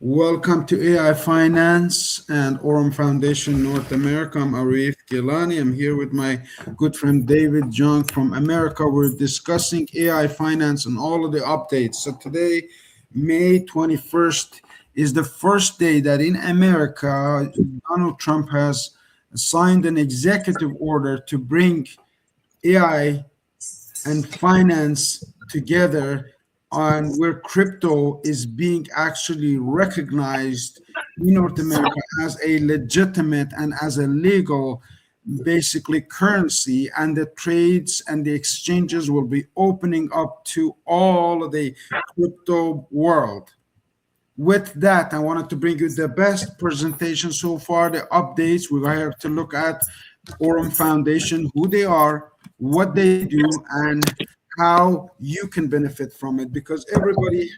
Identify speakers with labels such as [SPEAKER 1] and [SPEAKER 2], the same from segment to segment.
[SPEAKER 1] Welcome to AI Finance and Aurum Foundation North America. I'm Arif Gilany. I'm here with my good friend David Jung from America. We're discussing AI finance and all of the updates. So today, May 21st, is the first day that in America, Donald Trump has signed an executive order to bring AI and finance together on where crypto is being actually recognized in North America as a legitimate and as a legal basically currency, and the trades and the exchanges will be opening up to all of the crypto world. With that, I wanted to bring you the best presentation so far, the updates. We're going to have to look at Aurum Foundation, who they are, what they do, and how you can benefit from it. Because everybody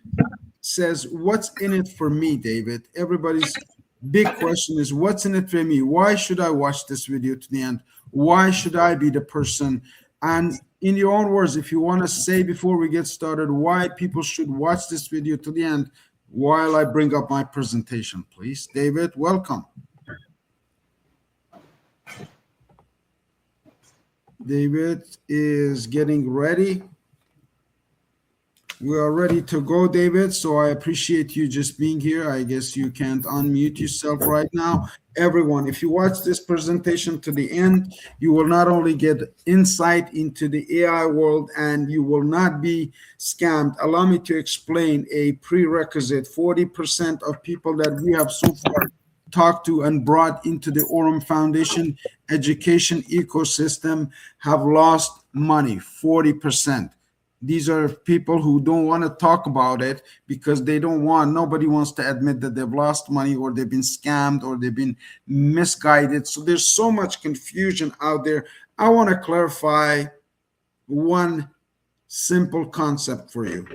[SPEAKER 1] says, what's in it for me, David? Everybody's big question is, what's in it for me? Why should I watch this video to the end? Why should I be the person? And in your own words, if you want to say before we get started why people should watch this video to the end while I bring up my presentation, please. David, welcome. David is getting ready. We are ready to go, David. So I appreciate you just being here. I guess you can't unmute yourself right now. Everyone, if you watch this presentation to the end, you will not only get insight into the AI world and you will not be scammed. Allow me to explain a prerequisite. 40% of people that we have so far talked to and brought into the Aurum Foundation education ecosystem have lost money, 40%. These are people who don't want to talk about it because nobody wants to admit that they've lost money or they've been scammed or they've been misguided. So there's so much confusion out there. I want to clarify one simple concept for you.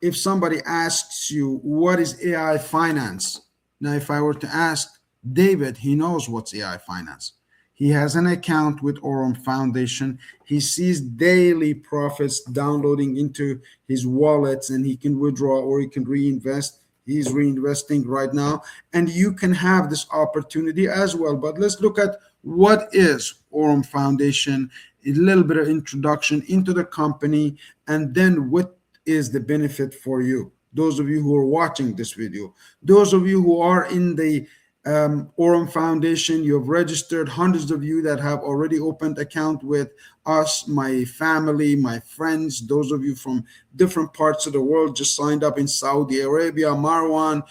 [SPEAKER 1] If somebody asks you, what is AI finance? Now, if I were to ask David, he knows what's AI finance. He has an account with Aurum Foundation. He sees daily profits downloading into his wallets and he can withdraw or he can reinvest. He's reinvesting right now. And you can have this opportunity as well. But let's look at what is Aurum Foundation, a little bit of introduction into the company, and then what is the benefit for you. Those of you who are watching this video, those of you who are in the Aurum Foundation, you have registered, hundreds of you that have already opened account with us, my family, my friends, those of you from different parts of the world just signed up in Saudi Arabia, Marwan.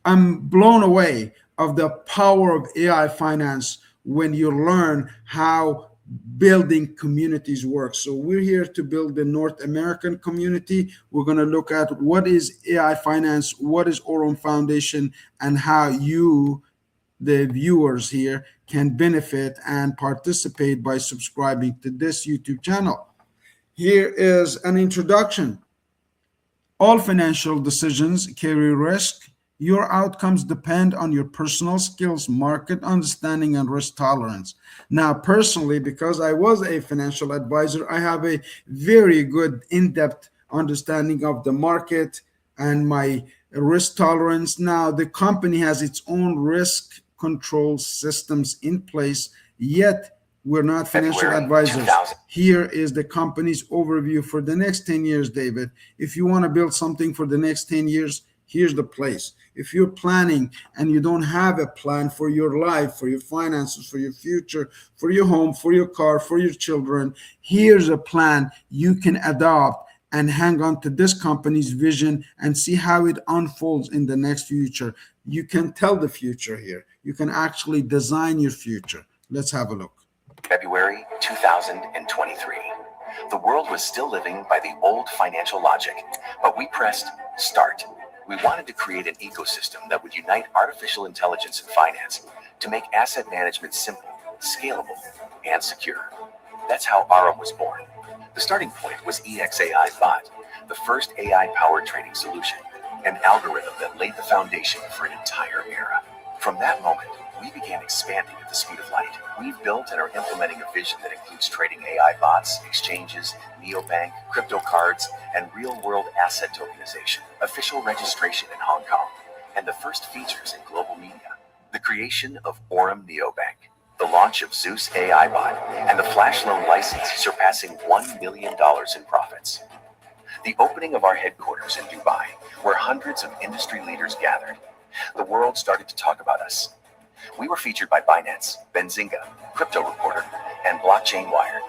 [SPEAKER 1] I'm blown away of the power of AI finance when you learn how building communities work. So we're here to build the North American community. We're going to look at what is AI finance, what is Aurum Foundation, and how you, the viewers here, can benefit and participate by subscribing to this YouTube channel. Here is an introduction. All financial decisions carry risk. Your outcomes depend on your personal skills, market understanding, and risk tolerance. Now, personally, because I was a financial advisor, I have a very good in-depth understanding of the market and my risk tolerance. Now, the company has its own risk control systems in place, yet we're not financial advisors. Here is the company's overview for the next 10 years, David. If you want to build something for the next 10 years, here's the place. If you're planning and you don't have a plan for your life, for your finances, for your future, for your home, for your car, for your children, here's a plan you can adopt and hang on to this company's vision and see how it unfolds in the next future. You can tell the future here. You can actually design your future. Let's have a look.
[SPEAKER 2] February 2023. The world was still living by the old financial logic, but we pressed start. We wanted to create an ecosystem that would unite artificial intelligence and finance to make asset management simple, scalable, and secure. That's how Aurum was born. The starting point was EXAI Bot, the first AI-powered trading solution, an algorithm that laid the foundation for an entire era. From that moment, we began expanding at the speed of light. We've built and are implementing a vision that includes trading AI bots, exchanges, neobank, crypto cards, and real-world asset tokenization, official registration in Hong Kong, and the first features in global media. The creation of Aurum Neobank, the launch of Zeus AI bot, and the flash loan license surpassing $1 million in profits. The opening of our headquarters in Dubai, where hundreds of industry leaders gathered. The world started to talk about us. We were featured by Binance, Benzinga, Crypto Reporter, and Blockchain Wire.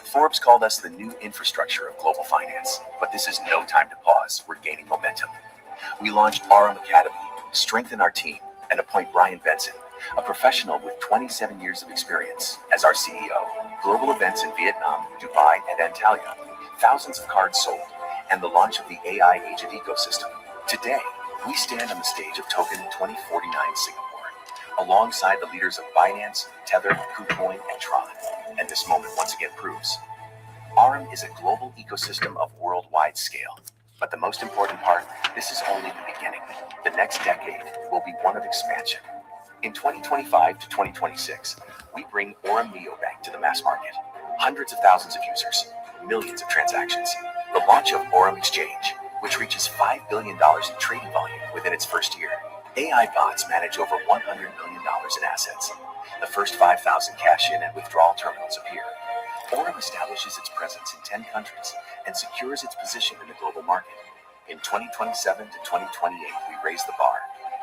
[SPEAKER 2] Forbes called us the new infrastructure of global finance, but this is no time to pause. We're gaining momentum. We launched Aurum Academy, strengthen our team, and appoint Brian Benson, a professional with 27 years of experience, as our CEO. Global events in Vietnam, Dubai, and Antalya, thousands of cards sold, and the launch of the AI agent ecosystem. Today, we stand on the stage of Token 2049 Singapore, alongside the leaders of Binance, Tether, KuCoin, and Tron. And this moment once again proves Aurum is a global ecosystem of worldwide scale. But the most important part, this is only the beginning. The next decade will be one of expansion. In 2025 to 2026, we bring Aurum Neobank to the mass market. Hundreds of thousands of users, millions of transactions. The launch of Aurum Exchange, which reaches $5 billion in trading volume within its first year. AI bots manage over $100 million in assets. The first 5,000 cash-in and withdrawal terminals appear. Aurum establishes its presence in 10 countries and secures its position in the global market. In 2027 to 2028, we raise the bar.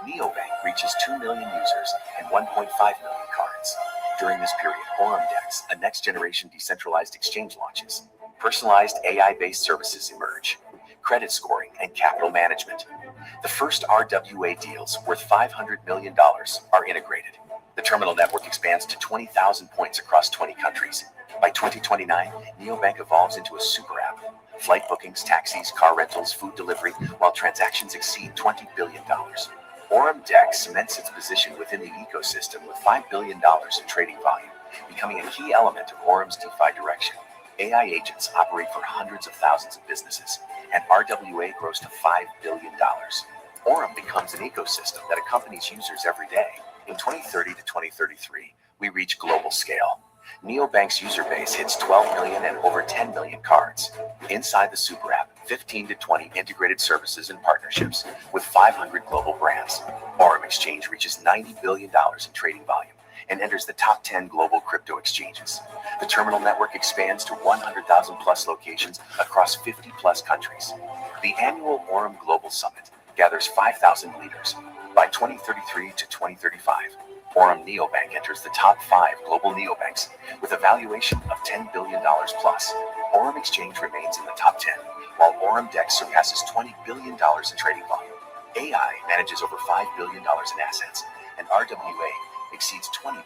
[SPEAKER 2] Neobank reaches 2 million users and 1.5 million cards. During this period, Aurum Dex, a next-generation decentralized exchange, launches. Personalized AI-based services emerge. Credit scoring and capital management. The first RWA deals worth $500 million are integrated. The terminal network expands to 20,000 points across 20 countries. By 2029, Neobank evolves into a super app. Flight bookings, taxis, car rentals, food delivery, while transactions exceed $20 billion. Aurum Dex cements its position within the ecosystem with $5 billion in trading volume, becoming a key element of Aurum's DeFi direction. AI agents operate for hundreds of thousands of businesses, and RWA grows to $5 billion. Aurum becomes an ecosystem that accompanies users every day. In 2030 to 2033, we reach global scale. Neobank's user base hits 12 million and over 10 million cards. Inside the super app, 15 to 20 integrated services and partnerships with 500 global brands. Aurum Exchange reaches $90 billion in trading volume and enters the top 10 global crypto exchanges. The terminal network expands to 100,000 plus locations across 50 plus countries. The annual Aurum Global Summit gathers 5,000 leaders. By 2033 to 2035, Aurum Neobank enters the top 5 global neobanks with a valuation of $10 billion plus. Aurum Exchange remains in the top 10, while Aurum Dex surpasses $20 billion in trading volume. AI manages over $5 billion in assets, and RWA exceeds $20 billion.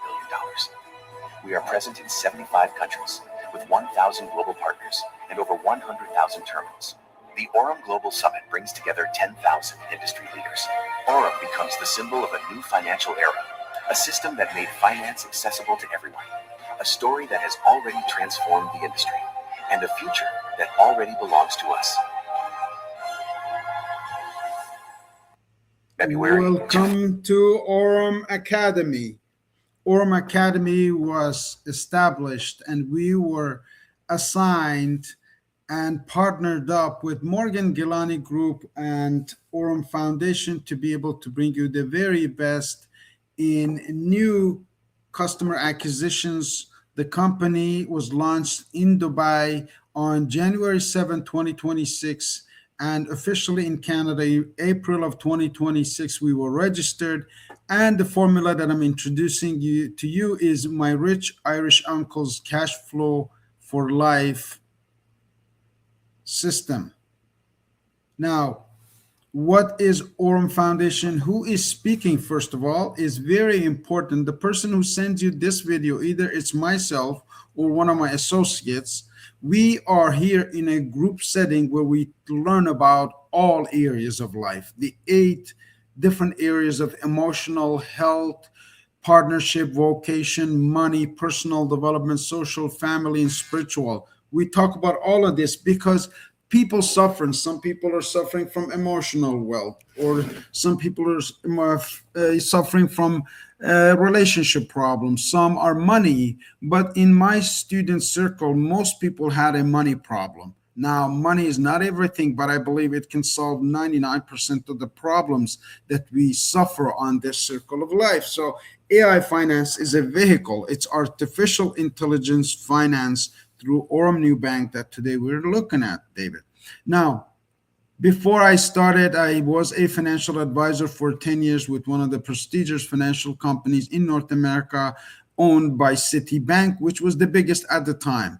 [SPEAKER 2] We are present in 75 countries with 1,000 global partners and over 100,000 terminals. The Aurum Global Summit brings together 10,000 industry leaders. Aurum becomes the symbol of a new financial era, a system that made finance accessible to everyone, a story that has already transformed the industry, and a future that already belongs to us.
[SPEAKER 1] Welcome to Aurum Academy. Aurum Academy was established and we were assigned and partnered up with Morgan Gilany Group and Aurum Foundation to be able to bring you the very best in new customer acquisitions. The company was launched in Dubai on January 7, 2026, and officially in Canada, April of 2026, we were registered. And the formula that I'm introducing to you is my rich Irish uncle's cash flow for life system. Now, what is Aurum Foundation? Who is speaking, first of all, is very important. The person who sends you this video, either it's myself or one of my associates. We are here in a group setting where we learn about all areas of life, the 8 different areas of emotional health, partnership, vocation, money, personal development, social, family, and spiritual. We talk about all of this because people suffering. Some people are suffering from emotional wealth, or some people are suffering from relationship problems. Some are money. But in my student circle, most people had a money problem. Now, money is not everything, but I believe it can solve 99% of the problems that we suffer on this circle of life. So, AI finance is a vehicle. It's artificial intelligence finance through Aurum New Bank that today we're looking at, David. Now, before I started, I was a financial advisor for 10 years with one of the prestigious financial companies in North America, owned by Citibank, which was the biggest at the time.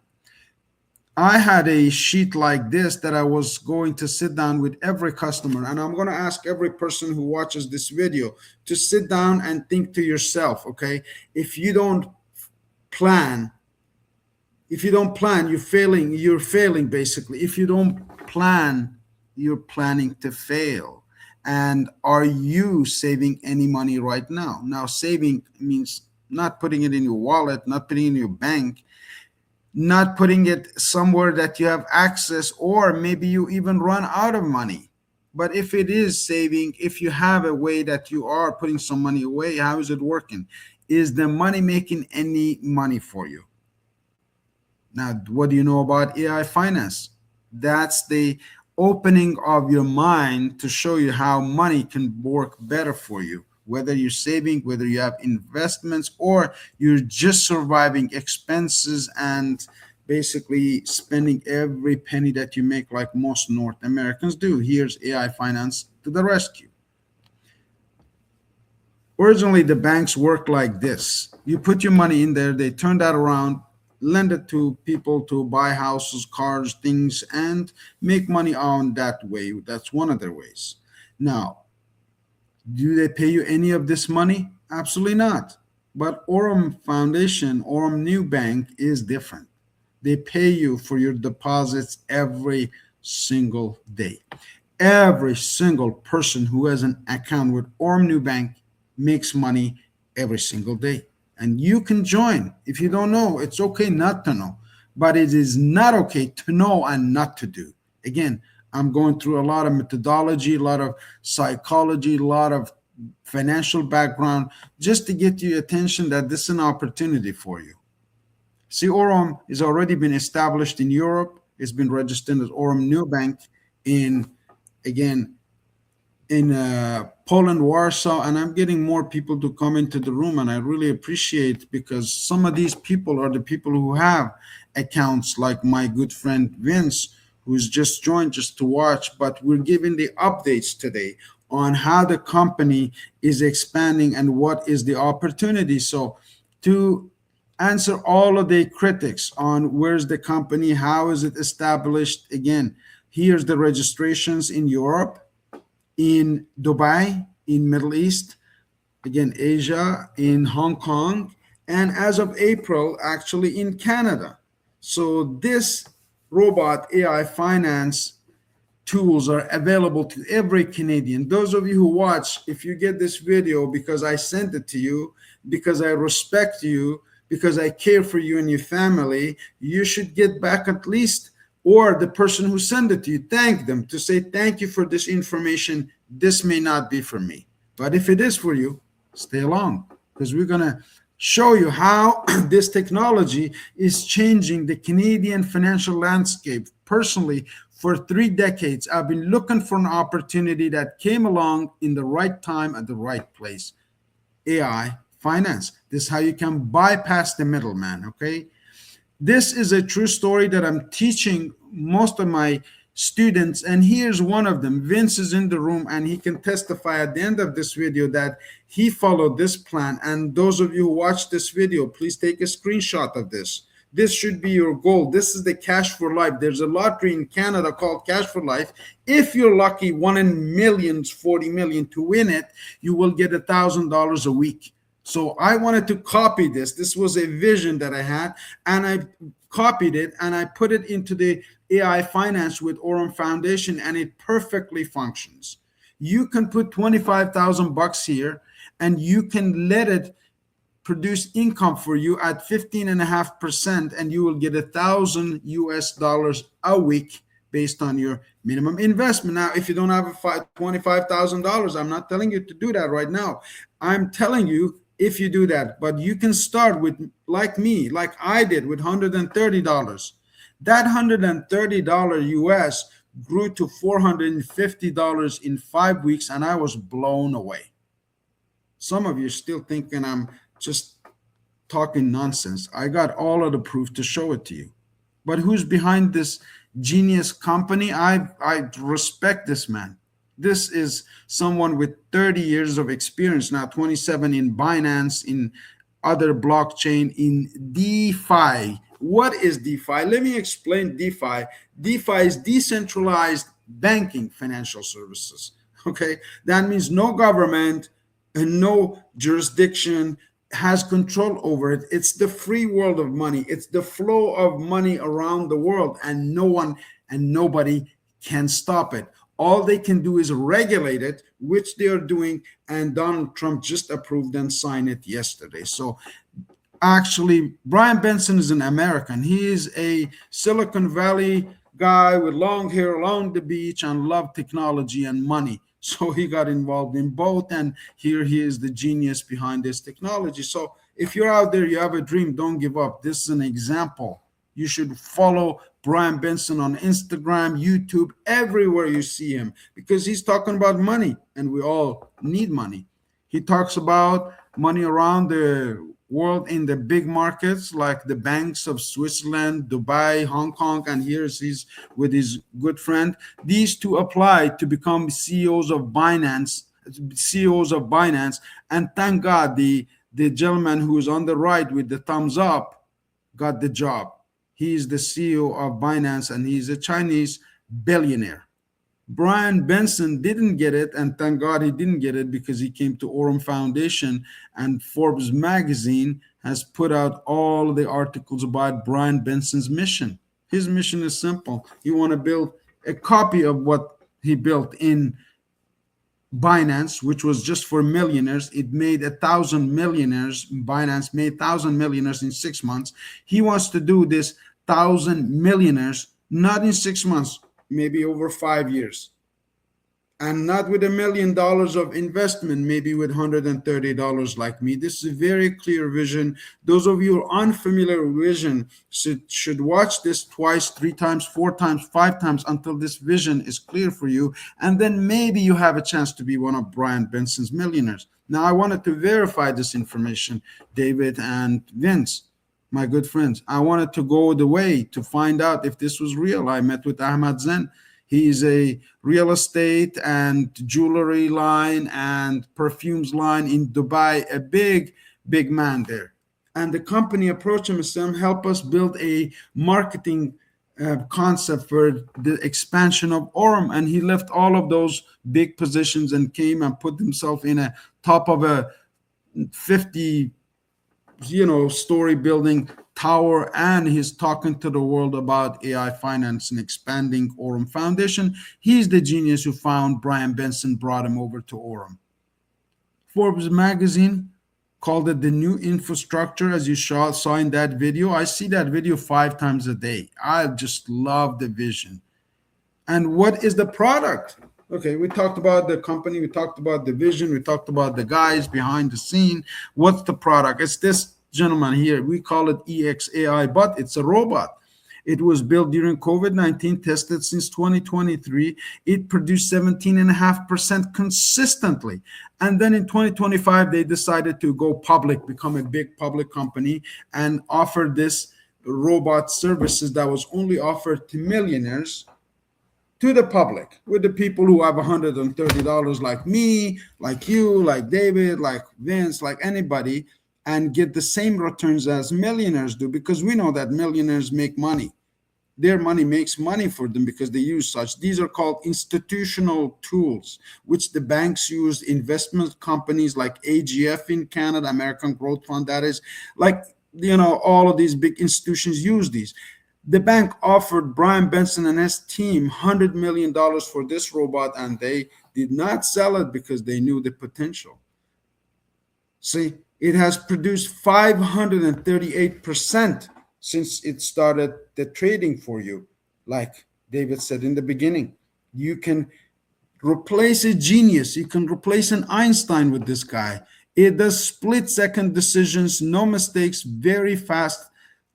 [SPEAKER 1] I had a sheet like this that I was going to sit down with every customer, and I'm going to ask every person who watches this video to sit down and think to yourself, okay, if you don't plan, you're failing basically. If you don't plan, you're planning to fail. And are you saving any money right now? Now, saving means not putting it in your wallet, not putting it in your bank, not putting it somewhere that you have access, or maybe you even run out of money. But if it is saving, if you have a way that you are putting some money away, how is it working? Is the money making any money for you? Now, what do you know about AI finance? That's the opening of your mind to show you how money can work better for you, whether you're saving, whether you have investments, or you're just surviving expenses and basically spending every penny that you make like most North Americans do. Here's AI finance to the rescue. Originally, the banks worked like this. You put your money in there, they turn that around, lend it to people to buy houses, cars, things, and make money on that way. That's one of their ways. Now, do they pay you any of this money? Absolutely not. But Aurum Foundation, Aurum New Bank is different. They pay you for your deposits every single day. Every single person who has an account with Aurum New Bank makes money every single day. And you can join. If you don't know, it's okay not to know. But it is not okay to know and not to do. Again, I'm going through a lot of methodology, a lot of psychology, a lot of financial background, just to get your attention that this is an opportunity for you. See, Aurum has already been established in Europe. It's been registered as Aurum New Bank in Poland, Warsaw, and I'm getting more people to come into the room, and I really appreciate, because some of these people are the people who have accounts, like my good friend Vince, who's just joined just to watch. But we're giving the updates today on how the company is expanding and what is the opportunity. So to answer all of the critics on where's the company, how is it established, again, here's the registrations in Europe, in Dubai, in Middle East, again, Asia, in Hong Kong, and as of April, actually in Canada. So this robot AI finance tools are available to every Canadian. Those of you who watch, if you get this video because I sent it to you, because I respect you, because I care for you and your family, you should get back at least, or the person who sent it to you, thank them, to say, thank you for this information. This may not be for me, but if it is for you, stay along, because we're going to show you how this technology is changing the Canadian financial landscape. Personally, for 3 decades, I've been looking for an opportunity that came along in the right time at the right place. AI finance. This is how you can bypass the middleman, okay? This is a true story that I'm teaching most of my students, and here's one of them. Vince is in the room, and he can testify at the end of this video that he followed this plan. And those of you who watch this video, please take a screenshot of this. This should be your goal. This is the Cash for Life. There's a lottery in Canada called Cash for Life. If you're lucky, 1 in millions, 40 million to win it, you will get $1,000 a week. So I wanted to copy this. This was a vision that I had, and I copied it and I put it into the AI finance with Aurum Foundation, and it perfectly functions. You can put 25,000 bucks here, and you can let it produce income for you at 15.5%, and you will get $1,000 US a week based on your minimum investment. Now, if you don't have $25,000, I'm not telling you to do that right now. I'm telling you if you do that, but you can start with, like me, like I did, with $130. That $130 US grew to $450 in 5 weeks, and I was blown away. Some of you are still thinking I'm just talking nonsense. I got all of the proof to show it to you. But who's behind this genius company? I respect this man. This is someone with 30 years of experience now, 27 in Binance, in other blockchain, in DeFi. What is DeFi? Let me explain DeFi. DeFi is decentralized banking financial services. Okay, that means no government and no jurisdiction has control over it. It's the free world of money. It's the flow of money around the world, and no one and nobody can stop it. All they can do is regulate it, which they are doing, and Donald Trump just approved and signed it yesterday. So actually, Brian Benson is an American. He is a Silicon Valley guy with long hair along the beach and love technology and money. So he got involved in both, and here he is the genius behind this technology. So if you're out there, you have a dream, don't give up. This is an example. You should follow Brian Benson on Instagram, YouTube, everywhere you see him, because he's talking about money, and we all need money. He talks about money around the world in the big markets like the banks of Switzerland, Dubai, Hong Kong, and he's with his good friend. These two applied to become CEOs of Binance, and thank God the gentleman who is on the right with the thumbs up got the job. He is the CEO of Binance, and he's a Chinese billionaire. Brian Benson didn't get it, and thank God he didn't get it, because he came to Aurum Foundation, and Forbes magazine has put out all the articles about Brian Benson's mission. His mission is simple. He want to build a copy of what he built in Binance, which was just for millionaires. It made 1,000 millionaires. Binance made 1,000 millionaires in 6 months. He wants to do this 1,000 millionaires, not in 6 months, maybe over 5 years, and not with $1 million of investment, maybe with $130 like me. This is a very clear vision. Those of you who are unfamiliar with vision should watch this twice, 3 times, 4 times, 5 times until this vision is clear for you, and then maybe you have a chance to be one of Brian Benson's millionaires. Now, I wanted to verify this information, David and Vince, my good friends. I wanted to go the way to find out if this was real. I met with Ahmad Zen. He's a real estate and jewelry line and perfumes line in Dubai, a big, big man there. And the company approached him and said, help us build a marketing concept for the expansion of Aurum. And he left all of those big positions and came and put himself in a top of a 50 story building tower, and he's talking to the world about AI finance and expanding Aurum Foundation. He's the genius who found Brian Benson, brought him over to Aurum. Forbes magazine called it the new infrastructure, as you saw in that video. I see that video 5 times a day. I just love the vision. And what is the product? Okay, we talked about the company, we talked about the vision, we talked about the guys behind the scene. What's the product? It's this gentleman here. We call it EXAI, but it's a robot. It was built during COVID-19, tested since 2023. It produced 17.5% consistently. And then in 2025, they decided to go public, become a big public company, and offer this robot services that was only offered to millionaires, to the public, with the people who have $130 like me, like you, like David, like Vince, like anybody, and get the same returns as millionaires do, because we know that millionaires make money. Their money makes money for them because they use such. These are called institutional tools, which the banks use, investment companies like AGF in Canada, American Growth Fund, that is, like, all of these big institutions use these. The bank offered Brian Benson and his team $100 million for this robot, and they did not sell it because they knew the potential. See, it has produced 538% since it started the trading for you, like David said in the beginning. You can replace a genius. You can replace an Einstein with this guy. It does split second decisions, no mistakes, very fast.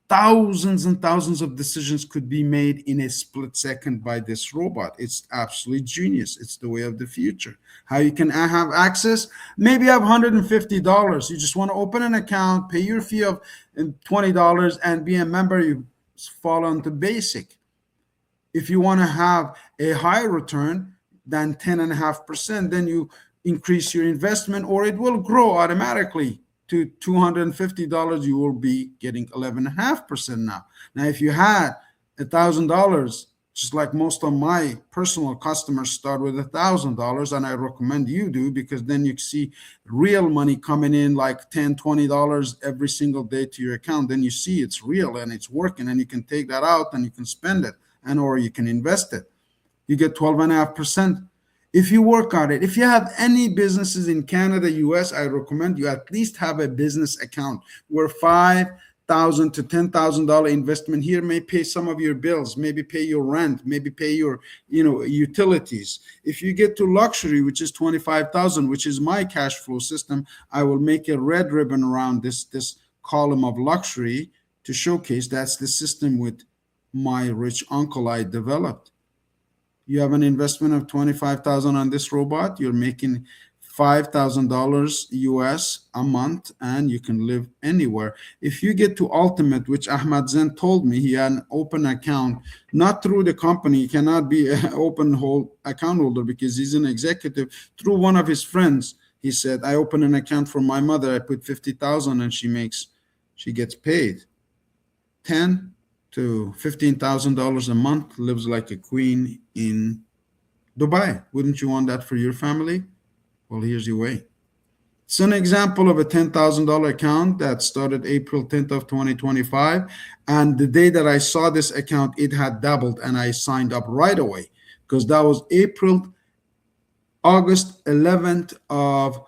[SPEAKER 1] Thousands and thousands of decisions could be made in a split second by this robot. It's absolutely genius. It's the way of the future. How you can have access? Maybe you have $150. You just want to open an account, pay your fee of $20, and be a member. You fall onto basic. If you want to have a higher return than 10.5%, then you increase your investment, or it will grow automatically to $250. You will be getting 11.5% now. Now, if you had $1,000, just like most of my personal customers start with $1,000, and I recommend you do, because then you see real money coming in like $10, $20 every single day to your account. Then you see it's real and it's working, and you can take that out and you can spend it, and or you can invest it. You get 12.5%. If you work on it, if you have any businesses in Canada, US, I recommend you at least have a business account where $5,000 to $10,000 investment here may pay some of your bills, maybe pay your rent, maybe pay your utilities. If you get to luxury, which is 25,000, which is my cash flow system, I will make a red ribbon around this column of luxury to showcase that's the system with my rich uncle I developed. You have an investment of 25,000 on this robot, you're making $5,000 US a month, and you can live anywhere. If you get to ultimate, which Ahmad Zen told me, he had an open account, not through the company, he cannot be an open account holder because he's an executive, through one of his friends. He said, I opened an account for my mother, I put 50,000 and she gets paid $10,000 to $15,000 a month, lives like a queen in Dubai. Wouldn't you want that for your family? Well, here's your way. It's an example of a $10,000 account that started April 10th of 2025. And the day that I saw this account, it had doubled, and I signed up right away, because that was August 11th of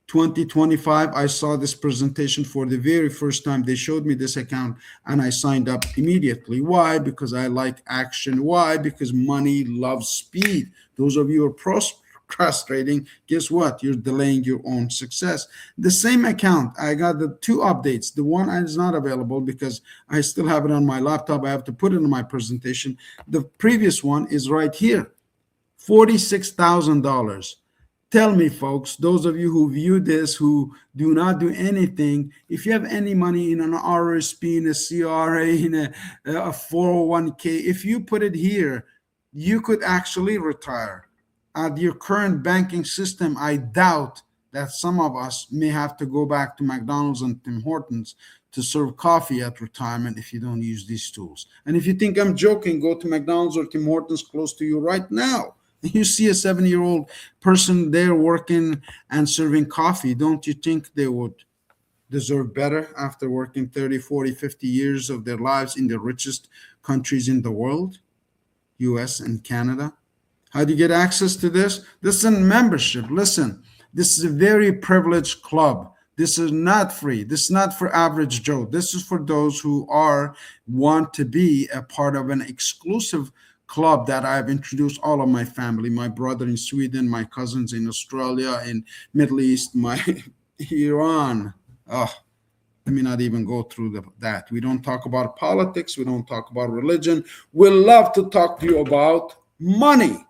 [SPEAKER 1] 2025. I saw this presentation for the very first time. They showed me this account and I signed up immediately. Why? Because I like action. Why? Because money loves speed. Those of you who are procrastinating, guess what? You're delaying your own success. The same account, I got the two updates. The one is not available because I still have it on my laptop. I have to put it in my presentation. The previous one is right here, $46,000. Tell me, folks, those of you who view this, who do not do anything, if you have any money in an RSP, in a CRA, in a 401k, if you put it here, you could actually retire. At your current banking system, I doubt that some of us may have to go back to McDonald's and Tim Hortons to serve coffee at retirement if you don't use these tools. And if you think I'm joking, go to McDonald's or Tim Hortons close to you right now. You see a 70-year-old person there working and serving coffee. Don't you think they would deserve better after working 30, 40, 50 years of their lives in the richest countries in the world, US and Canada? How do you get access to this? This is a membership. Listen, this is a very privileged club. This is not free. This is not for average Joe. This is for those who want to be a part of an exclusive club that I've introduced all of my family, my brother in Sweden, my cousins in Australia, in Middle East, my Iran. Oh, let me not even go through that. We don't talk about politics. We don't talk about religion. We love to talk to you about money.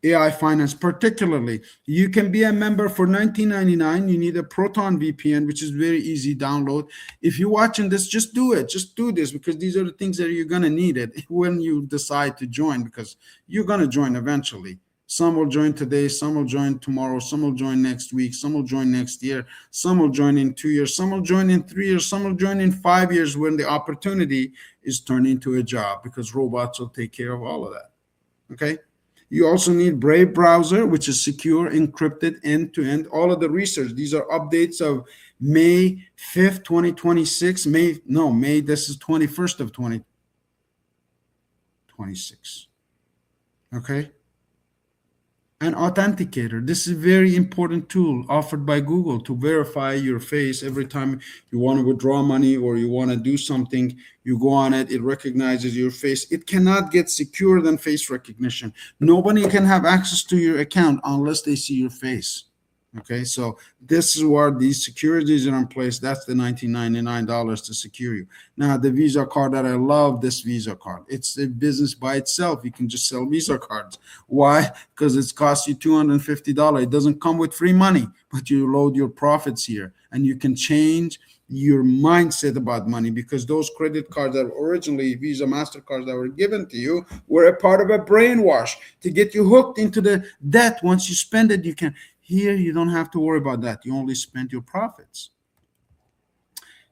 [SPEAKER 1] AI finance, particularly. You can be a member for $19.99. You need a Proton VPN, which is very easy download. If you're watching this, just do it. Just do this, because these are the things that you're going to need it when you decide to join, because you're going to join eventually. Some will join today, some will join tomorrow, some will join next week, some will join next year, some will join in 2 years, some will join in 3 years, some will join in 5 years when the opportunity is turned into a job, because robots will take care of all of that. Okay? You also need Brave browser, which is secure, encrypted, end-to-end. All of the research. These are updates of May 5th, 2026. May, this is 21st of 2026. Okay? An authenticator. This is a very important tool offered by Google to verify your face every time you want to withdraw money or you want to do something. You go on it, it recognizes your face. It cannot get secure than face recognition. Nobody can have access to your account unless they see your face. Okay, so this is where these securities are in place. That's the $1999 to secure you. Now, the Visa card that I love, this Visa card. It's a business by itself. You can just sell Visa cards. Why? Because it's cost you $250. It doesn't come with free money, but you load your profits here and you can change your mindset about money, because those credit cards that were originally Visa, MasterCards that were given to you were a part of a brainwash to get you hooked into the debt. Once you spend it, you can. Here, you don't have to worry about that. You only spend your profits.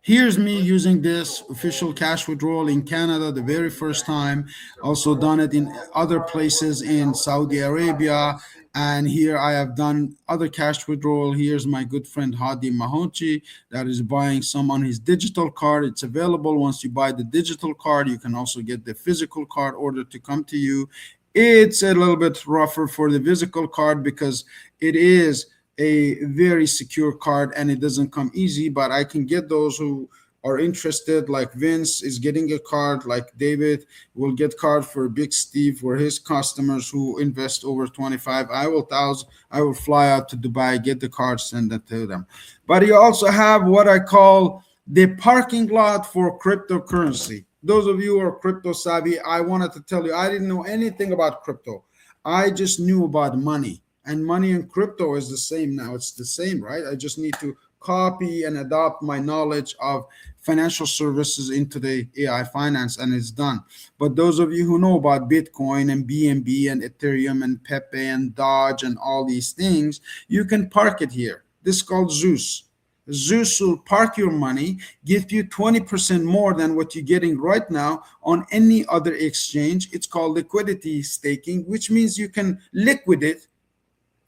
[SPEAKER 1] Here's me using this official cash withdrawal in Canada the very first time. Also done it in other places in Saudi Arabia. And here I have done other cash withdrawal. Here's my good friend Hadi Mahonchi that is buying some on his digital card. It's available. Once you buy the digital card, you can also get the physical card ordered to come to you. It's a little bit rougher for the physical card because it is a very secure card and it doesn't come easy, but I can get those who are interested. Like Vince is getting a card, like David will get card for Big Steve for his customers who invest over 25. I will fly out to Dubai, get the card, send it to them. But you also have what I call the parking lot for cryptocurrency. Those of you who are crypto savvy, I wanted to tell you, I didn't know anything about crypto. I just knew about money, and money and crypto is the same now. It's the same, right? I just need to copy and adopt my knowledge of financial services into the AI finance, and it's done. But those of you who know about Bitcoin and BNB and Ethereum and Pepe and Dodge and all these things, you can park it here. This is called Zeus. Zeus will park your money, give you 20% more than what you're getting right now on any other exchange. It's called liquidity staking, which means you can liquidate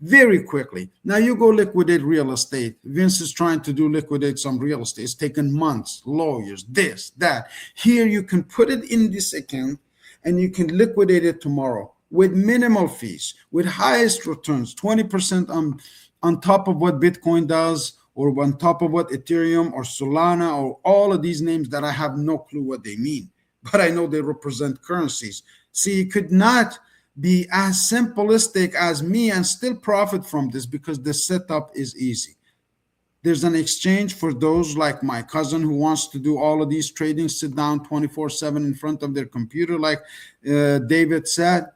[SPEAKER 1] very quickly. Now you go liquidate real estate. Vince is trying to do liquidate some real estate. It's taken months, lawyers, this, that. Here you can put it in this account and you can liquidate it tomorrow with minimal fees, with highest returns, 20% on top of what Bitcoin does, or on top of what Ethereum or Solana or all of these names that I have no clue what they mean, but I know they represent currencies. See, you could not be as simplistic as me and still profit from this because the setup is easy. There's an exchange for those like my cousin who wants to do all of these trading, sit down 24/7 in front of their computer, like David said.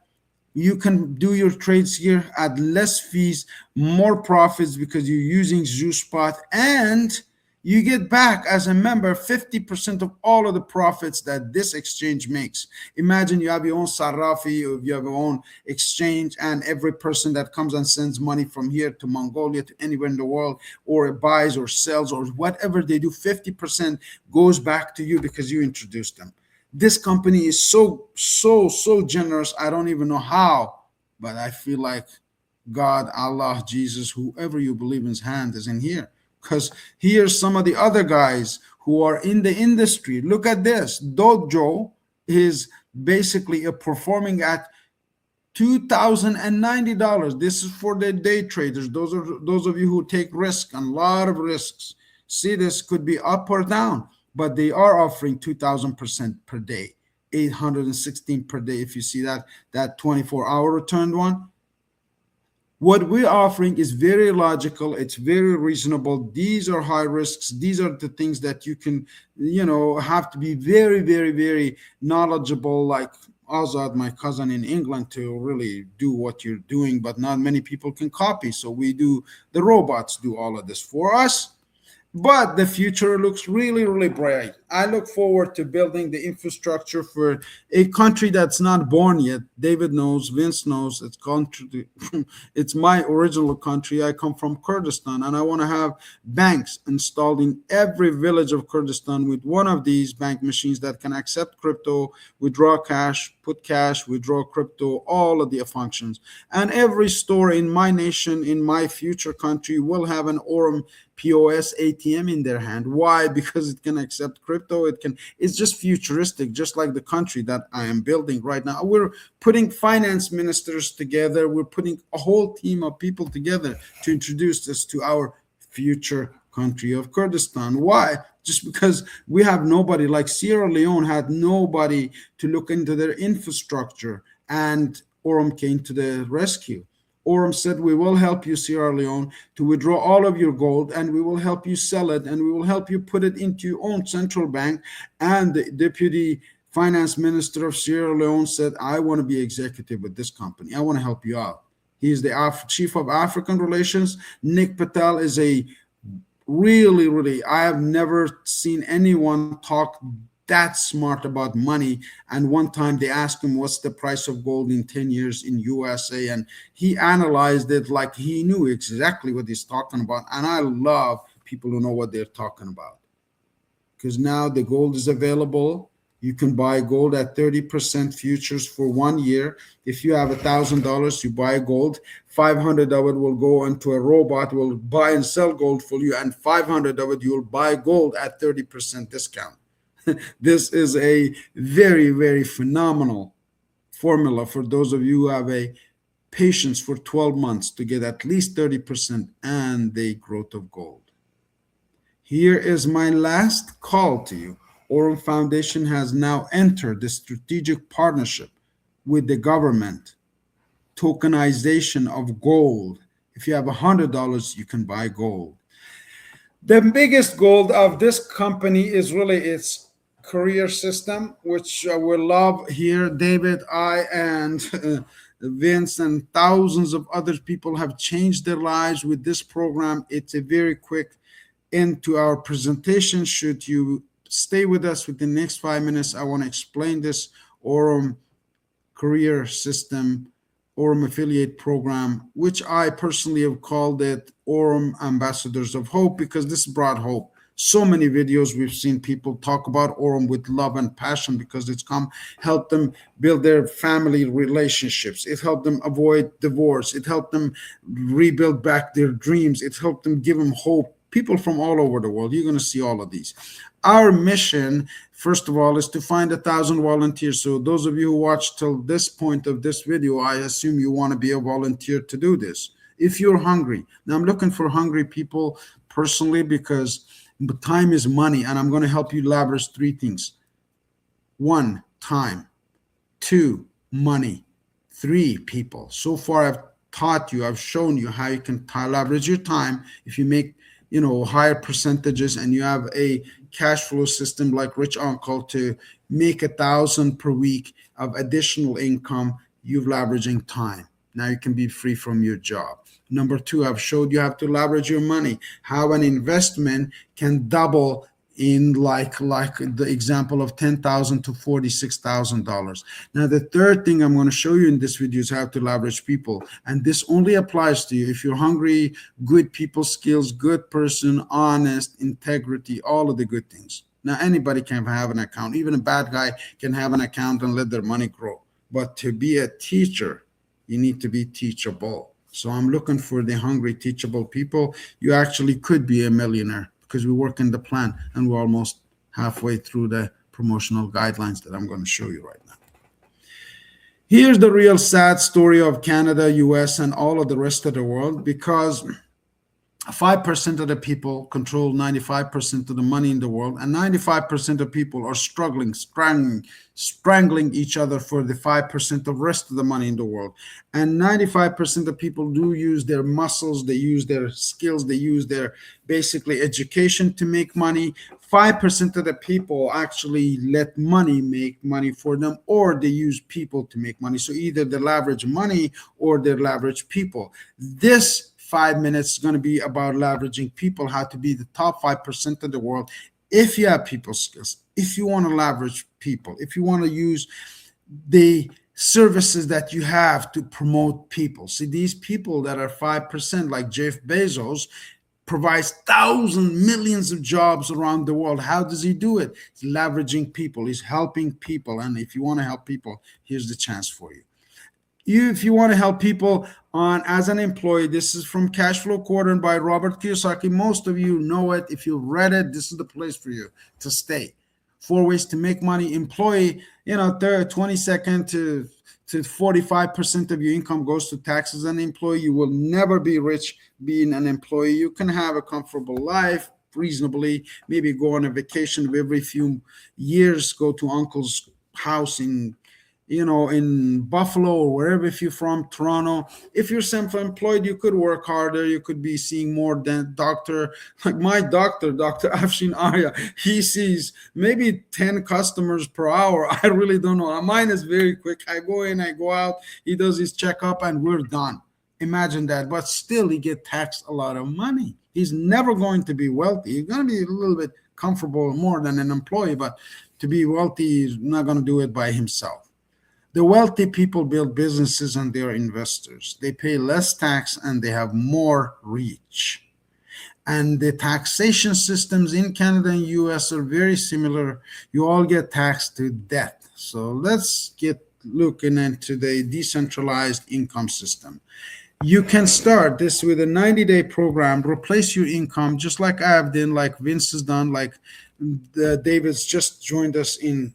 [SPEAKER 1] You can do your trades here at less fees, more profits because you're using ZooSpot, and you get back as a member 50% of all of the profits that this exchange makes. Imagine you have your own Sarafi, or you have your own exchange, and every person that comes and sends money from here to Mongolia to anywhere in the world, or buys or sells or whatever they do, 50% goes back to you because you introduced them. This company is so generous. I don't even know how, but I feel like God, Allah, Jesus, whoever you believe in's hand is in here. Because here's some of the other guys who are in the industry. Look at this. Dojo is basically performing at $2,090. This is for the day traders. Those of you who take risk, and a lot of risks. See, this could be up or down, but they are offering 2,000% per day, 816 per day. If you see that 24-hour returned one, what we're offering is very logical. It's very reasonable. These are high risks. These are the things that you can, have to be very, very, very knowledgeable, like Azad, my cousin in England, to really do what you're doing, but not many people can copy. So the robots do all of this for us. But the future looks really, really bright. I look forward to building the infrastructure for a country that's not born yet. David knows, Vince knows, it's my original country. I come from Kurdistan, and I want to have banks installed in every village of Kurdistan with one of these bank machines that can accept crypto, withdraw cash, put cash, withdraw crypto, all of the functions. And every store in my nation, in my future country, will have an Aurum POS ATM in their hand. Why? Because it can accept crypto. It's just futuristic, just like the country that I am building right now. We're putting finance ministers together. We're putting a whole team of people together to introduce this to our future country of Kurdistan. Why? Just because we have nobody, like Sierra Leone had nobody to look into their infrastructure, and Aurum came to the rescue. Aurum said, we will help you, Sierra Leone, to withdraw all of your gold, and we will help you sell it, and we will help you put it into your own central bank. And the deputy finance minister of Sierra Leone said, I want to be executive with this company. I want to help you out. He's the chief of African relations. Nick Patel is a really, I have never seen anyone talk that smart about money. And one time they asked him, what's the price of gold in 10 years in USA? And he analyzed it like he knew exactly what he's talking about. And I love people who know what they're talking about, because now the gold is available. You can buy gold at 30% futures for 1 year. If you have $1,000, you buy gold. 500 of it will go into a robot, will buy and sell gold for you, and 500 of it you will buy gold at 30% discount. This is a very phenomenal formula for those of you who have a patience for 12 months to get at least 30% and the growth of gold. Here is my last call to you. Aurum Foundation has now entered the strategic partnership with the government. Tokenization of gold. If you have $100, you can buy gold. The biggest goal of this company is really its career system, which we love here. David, I, and Vince, and thousands of other people have changed their lives with this program. It's a very quick end to our presentation. Should you stay with us with the next 5 minutes, I want to explain this Aurum career system, Aurum affiliate program, which I personally have called it Aurum Ambassadors of Hope, because this brought hope. So many videos we've seen people talk about Aurum with love and passion, because it's helped them build their family relationships. It helped them avoid divorce. It helped them rebuild back their dreams. It helped them give them hope. People from all over the world. You're going to see all of these. Our mission, first of all, is to find 1,000 volunteers. So those of you who watch till this point of this video, I assume you want to be a volunteer to do this. If you're hungry. Now, I'm looking for hungry people personally, because time is money, and I'm going to help you leverage 3 things. 1, time. 2, money. 3, people. So far, I've taught you, I've shown you how you can leverage your time. If you make higher percentages, and you have a cash flow system like Rich Uncle to make 1,000 per week of additional income, you're leveraging time. Now you can be free from your job. Number 2, I've showed you how to leverage your money, how an investment can double in like the example of $10,000 to $46,000. Now, the third thing I'm going to show you in this video is how to leverage people. And this only applies to you if you're hungry, good people skills, good person, honest, integrity, all of the good things. Now, anybody can have an account. Even a bad guy can have an account and let their money grow. But to be a teacher, you need to be teachable. So I'm looking for the hungry, teachable people. You actually could be a millionaire, because we work in the plan, and we're almost halfway through the promotional guidelines that I'm going to show you right now. Here's the real sad story of Canada, US, and all of the rest of the world, because 5% of the people control 95% of the money in the world, and 95% of people are strangling each other for the 5% of rest of the money in the world. And 95% of people do use their muscles, they use their skills, they use their basically education to make money. 5% of the people actually let money make money for them, or they use people to make money. So either they leverage money or they leverage people. This 5 minutes is going to be about leveraging people, how to be the top 5% of the world. If you have people skills, if you want to leverage people, if you want to use the services that you have to promote people. See, these people that are 5%, like Jeff Bezos, provides thousands, millions of jobs around the world. How does he do it? He's leveraging people. He's helping people. And if you want to help people, here's the chance for you. If you want to help people, on as an employee. This is from Cash Flow Quadrant by Robert Kiyosaki. Most of you know it. If you read it, this is the place for you to stay. 4 ways to make money. Employee, 22nd to 45% of your income goes to taxes. An employee, you will never be rich being an employee. You can have a comfortable life reasonably, maybe go on a vacation every few years, go to uncle's house in Buffalo or wherever. If you're from Toronto, if you're self-employed, you could work harder, you could be seeing more than doctor. Like my doctor, Dr. Afshin Arya, he sees maybe 10 customers per hour. I really don't know. Mine is very quick. I go in, I go out, he does his checkup, and we're done. Imagine that. But still, he get taxed a lot of money. He's never going to be wealthy. He's going to be a little bit comfortable more than an employee, but to be wealthy, he's not going to do it by himself. The wealthy people build businesses and they're investors. They pay less tax and they have more reach. And the taxation systems in Canada and US are very similar. You all get taxed to death. So let's get looking into the decentralized income system. You can start this with a 90-day program, replace your income, just like I've done, like Vince has done, like David's just joined us in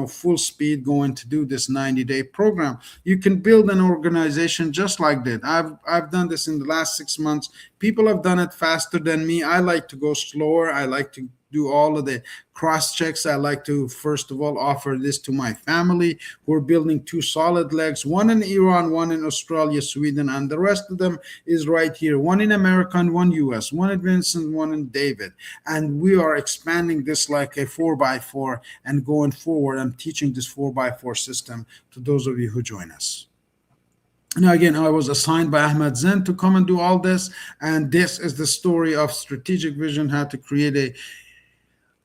[SPEAKER 1] full speed going to do this 90-day program. You can build an organization just like that. I've done this in the last 6 months. People have done it faster than me. I like to go slower. I like to do all of the cross checks. I like to, first of all, offer this to my family. We're building 2 solid legs, one in Iran, one in Australia, Sweden, and the rest of them is right here. One in America and one US, one in Vincent, one in David. And we are expanding this like a 4x4 and going forward. I'm teaching this 4x4 system to those of you who join us. Now, again, I was assigned by Ahmed Zen to come and do all this. And this is the story of strategic vision, how to create a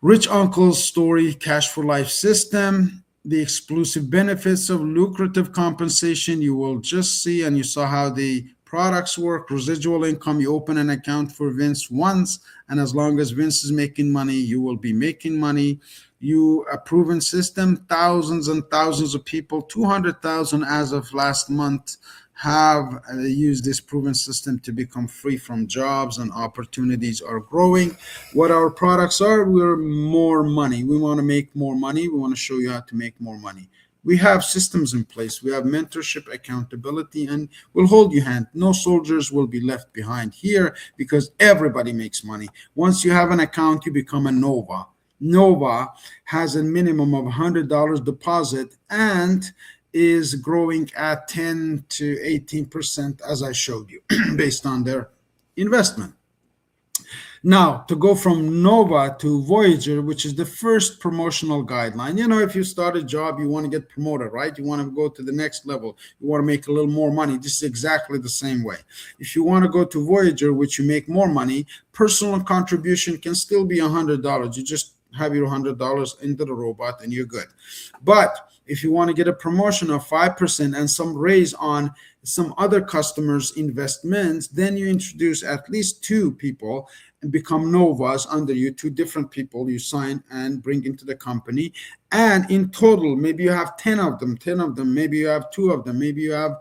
[SPEAKER 1] rich uncle's story, cash for life system, the exclusive benefits of lucrative compensation. You will just see, and you saw how the products work, residual income. You open an account for Vince once, and as long as Vince is making money, you will be making money. A proven system, thousands and thousands of people, 200,000 as of last month, have used this proven system to become free from jobs, and opportunities are growing. What our products are, we're more money. We want to make more money. We want to show you how to make more money. We have systems in place. We have mentorship, accountability, and we'll hold your hand. No soldiers will be left behind here because everybody makes money. Once you have an account, you become a Nova. Nova has a minimum of $100 deposit and is growing at 10 to 18%, as I showed you, based on their investment. Now, to go from Nova to Voyager, which is the first promotional guideline. If you start a job, you want to get promoted, right? You want to go to the next level. You want to make a little more money. This is exactly the same way. If you want to go to Voyager, which you make more money, personal contribution can still be $100. You just have your $100 into the robot and you're good. But if you want to get a promotion of 5% and some raise on some other customers' investments, then you introduce at least 2 people and become Novas under you, 2 different people you sign and bring into the company. And in total, maybe you have 10 of them, maybe you have 2 of them, maybe you have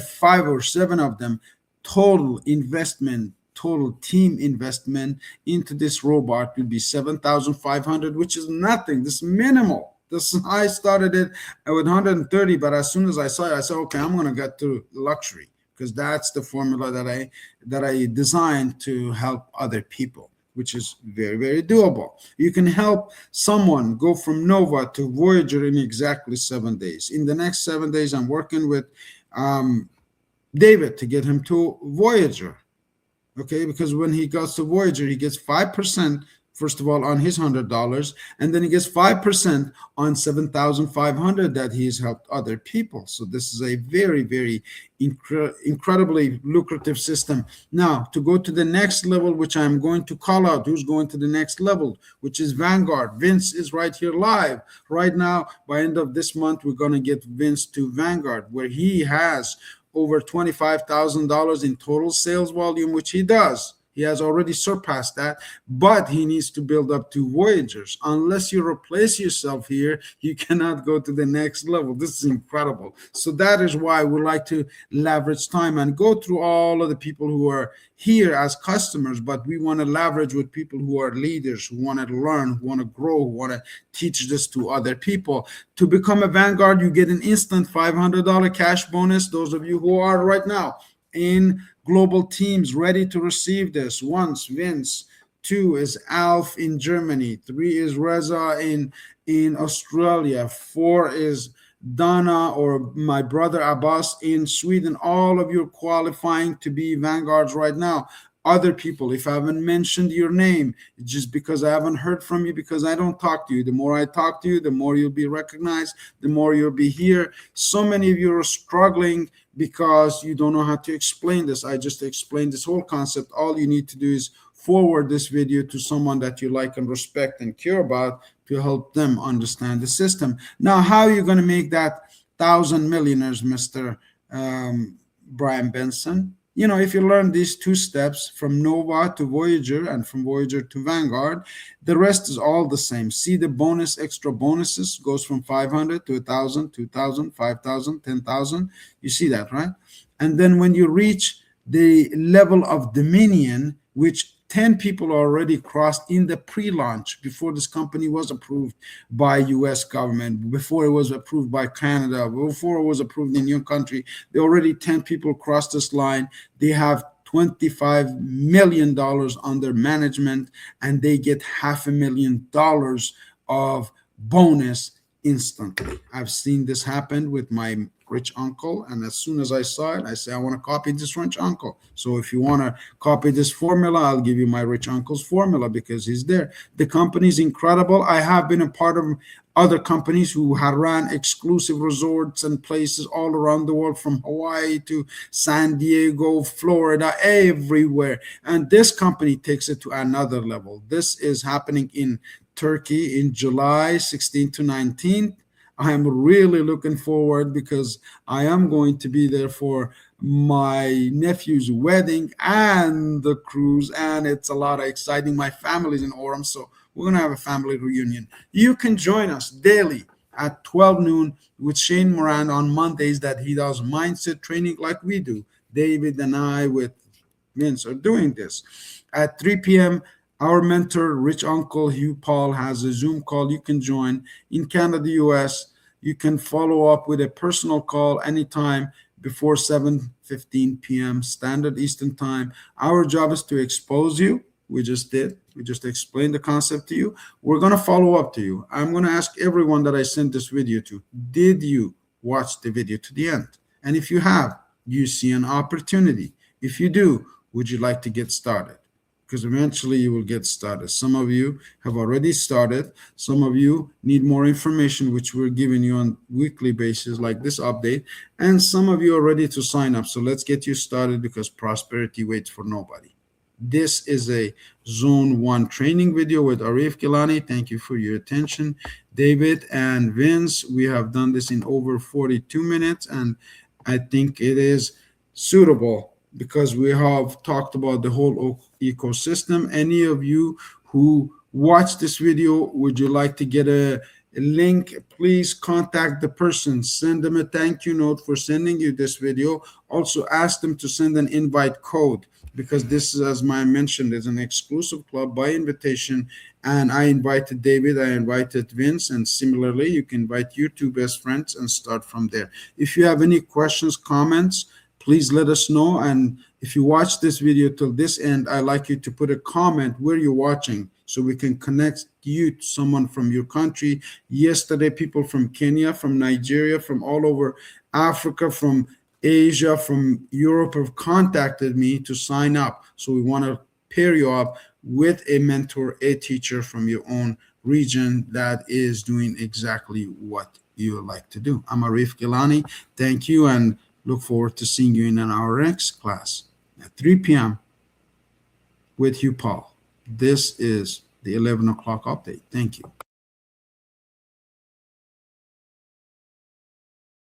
[SPEAKER 1] 5 or 7 of them. Total investment, total team investment into this robot will be $7,500, which is nothing. This is minimal. I started it with 130, but as soon as I saw it, I said, okay, I'm going to get to luxury, because that's the formula that I designed to help other people, which is very, very doable. You can help someone go from Nova to Voyager in exactly 7 days. In the next 7 days, I'm working with David to get him to Voyager. Okay, because when he goes to Voyager, he gets 5%, first of all, on his $100, and then he gets 5% on 7,500 that he's helped other people. So this is a very, very incredibly lucrative system. Now, to go to the next level, which I'm going to call out, who's going to the next level, which is Vanguard. Vince is right here live. Right now, by end of this month, we're going to get Vince to Vanguard, where he has over $25,000 in total sales volume, which he does. He has already surpassed that, but he needs to build up to Voyagers. Unless you replace yourself here, you cannot go to the next level. This is incredible. So that is why we like to leverage time and go through all of the people who are here as customers, but we want to leverage with people who are leaders, who want to learn, who want to grow, who want to teach this to other people. To become a Vanguard, you get an instant $500 cash bonus. Those of you who are right now in global teams ready to receive this. Once Vince, two is Alf in Germany, three is Reza in Australia, four is Dana or my brother Abbas in Sweden. All of you are qualifying to be Vanguards right now. Other people, if I haven't mentioned your name, just because I haven't heard from you, because I don't talk to you. The more I talk to you, the more you'll be recognized, the more you'll be here. So many of you are struggling because you don't know how to explain this. I just explained this whole concept. All you need to do is forward this video to someone that you like and respect and care about to help them understand the system. Now, how are you going to make that 1,000 millionaires, Mr. Brian Benson? You know, if you learn these two steps from Nova to Voyager and from Voyager to Vanguard, the rest is all the same. See the bonus, extra bonuses goes from 500 to 1,000, 2,000, 5,000, 10,000. You see that, right? And then when you reach the level of Dominion, which 10 people already crossed in the pre-launch before this company was approved by US government, before it was approved by Canada, before it was approved in your country. They already 10 people crossed this line. They have $25 million under management, and they get $500,000 of bonus instantly. I've seen this happen with my rich uncle, and as soon as I saw it, I say, I want to copy this rich uncle. So if you want to copy this formula, I'll give you my rich uncle's formula because he's there. The company is incredible. I have been a part of other companies who have run exclusive resorts and places all around the world, from Hawaii to San Diego, Florida, everywhere. And this company takes it to another level. This is happening in Turkey in July 16th to 19th. I am really looking forward because I am going to be there for my nephew's wedding and the cruise, and it's a lot of exciting. My family's in Aurum, so we're going to have a family reunion. You can join us daily at 12 noon with Shane Moran on Mondays that he does mindset training like we do. David and I with Vince are doing this. At 3 p.m., our mentor, Rich Uncle Hugh Paul, has a Zoom call you can join. In Canada, US, you can follow up with a personal call anytime before 7:15 p.m. Standard Eastern Time. Our job is to expose you. We just did. We just explained the concept to you. We're going to follow up to you. I'm going to ask everyone that I sent this video to, did you watch the video to the end? And if you have, you see an opportunity. If you do, would you like to get started? Because eventually you will get started. Some of you have already started. Some of you need more information, which we're giving you on weekly basis, like this update. And some of you are ready to sign up. So let's get you started because prosperity waits for nobody. This is a Zone 1 training video with Arif Gilany. Thank you for your attention. David and Vince, we have done this in over 42 minutes, and I think it is suitable because we have talked about the whole ecosystem. Any of you who watch this video, would you like to get a link? Please contact the person, send them a thank you note for sending you this video. Also ask them to send an invite code, because this is, as I mentioned, is an exclusive club by invitation. And I invited David, I invited Vince, and similarly, you can invite your two best friends and start from there. If you have any questions, comments, please let us know. And if you watch this video till this end, I'd like you to put a comment where you're watching so we can connect you to someone from your country. Yesterday, people from Kenya, from Nigeria, from all over Africa, from Asia, from Europe have contacted me to sign up. So we want to pair you up with a mentor, a teacher from your own region that is doing exactly what you would like to do. I'm Arif Gilany. Thank you, and look forward to seeing you in our next class at 3 p.m. with Hugh Paul. This is the 11 o'clock update. Thank you.